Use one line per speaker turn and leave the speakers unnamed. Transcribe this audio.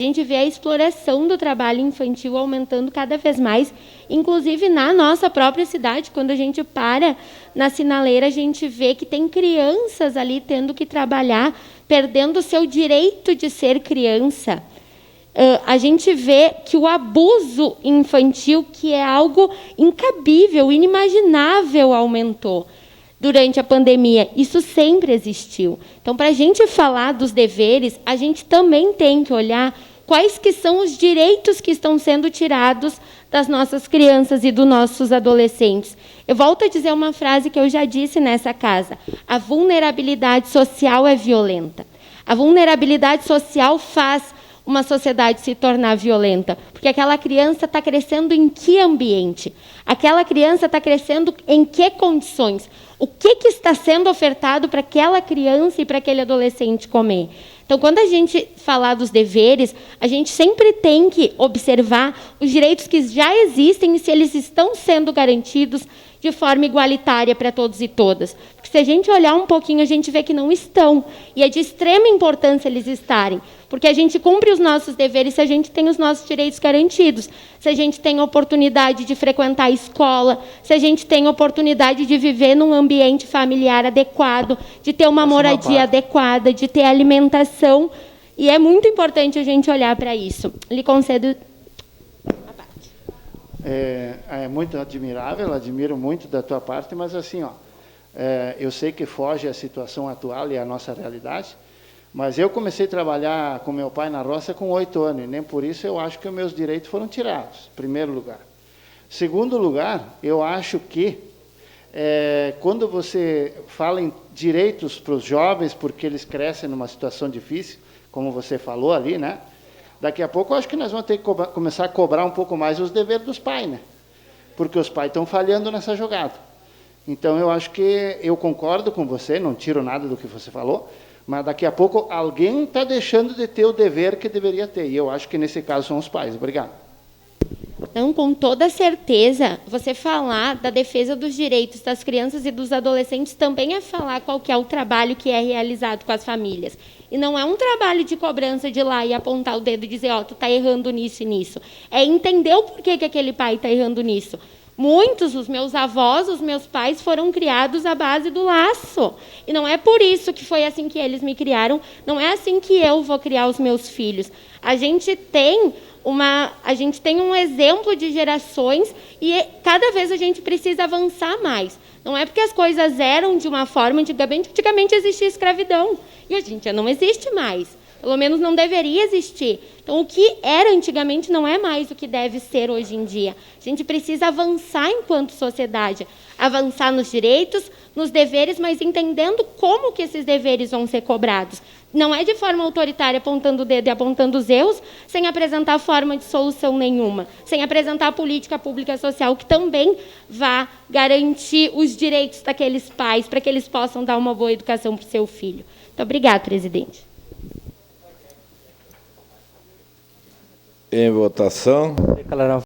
A gente vê a exploração do trabalho infantil aumentando cada vez mais, inclusive na nossa própria cidade. Quando a gente para na sinaleira, a gente vê que tem crianças ali tendo que trabalhar, perdendo o seu direito de ser criança. A gente vê que o abuso infantil, que é algo incabível, inimaginável, aumentou durante a pandemia. Isso sempre existiu. Então, para a gente falar dos deveres, a gente também tem que olhar quais que são os direitos que estão sendo tirados das nossas crianças e dos nossos adolescentes. Eu volto a dizer uma frase que eu já disse nessa casa: a vulnerabilidade social é violenta. A vulnerabilidade social faz uma sociedade se tornar violenta, porque aquela criança está crescendo em que ambiente? Aquela criança está crescendo em que condições? O que está sendo ofertado para aquela criança e para aquele adolescente comer? Então, quando a gente falar dos deveres, a gente sempre tem que observar os direitos que já existem e se eles estão sendo garantidos de forma igualitária para todos e todas. Porque se a gente olhar um pouquinho, a gente vê que não estão. E é de extrema importância eles estarem. Porque a gente cumpre os nossos deveres se a gente tem os nossos direitos garantidos. Se a gente tem a oportunidade de frequentar a escola, se a gente tem a oportunidade de viver num ambiente familiar adequado, de ter uma moradia adequada, de ter alimentação. E é muito importante a gente olhar para isso. Lhe concedo a parte.
É muito admirável, admiro muito da tua parte, mas assim, eu sei que foge à situação atual e à nossa realidade, mas eu comecei a trabalhar com meu pai na roça com 8 anos, e nem por isso eu acho que os meus direitos foram tirados, em primeiro lugar. Segundo lugar, eu acho que quando você fala em direitos para os jovens, porque eles crescem numa situação difícil, como você falou ali, né? Daqui a pouco eu acho que nós vamos ter que começar a cobrar um pouco mais os deveres dos pais, né? Porque os pais estão falhando nessa jogada. Então, eu acho que eu concordo com você, não tiro nada do que você falou, mas daqui a pouco alguém está deixando de ter o dever que deveria ter. E eu acho que nesse caso são os pais. Obrigado.
Então, com toda certeza, você falar da defesa dos direitos das crianças e dos adolescentes também é falar qual que é o trabalho que é realizado com as famílias. E não é um trabalho de cobrança de ir lá e apontar o dedo e dizer, tu está errando nisso e nisso. É entender o porquê que aquele pai está errando nisso. Muitos, os meus avós, os meus pais, foram criados à base do laço. E não é por isso que foi assim que eles me criaram, não é assim que eu vou criar os meus filhos. A gente tem um exemplo de gerações e cada vez a gente precisa avançar mais. Não é porque as coisas eram de uma forma, antigamente existia escravidão, e hoje em dia não existe mais. Pelo menos não deveria existir. Então, o que era antigamente não é mais o que deve ser hoje em dia. A gente precisa avançar enquanto sociedade, avançar nos direitos, nos deveres, mas entendendo como que esses deveres vão ser cobrados. Não é de forma autoritária, apontando o dedo e apontando os erros, sem apresentar forma de solução nenhuma, sem apresentar política pública social que também vá garantir os direitos daqueles pais, para que eles possam dar uma boa educação para o seu filho. Muito obrigada, presidente.
Em votação.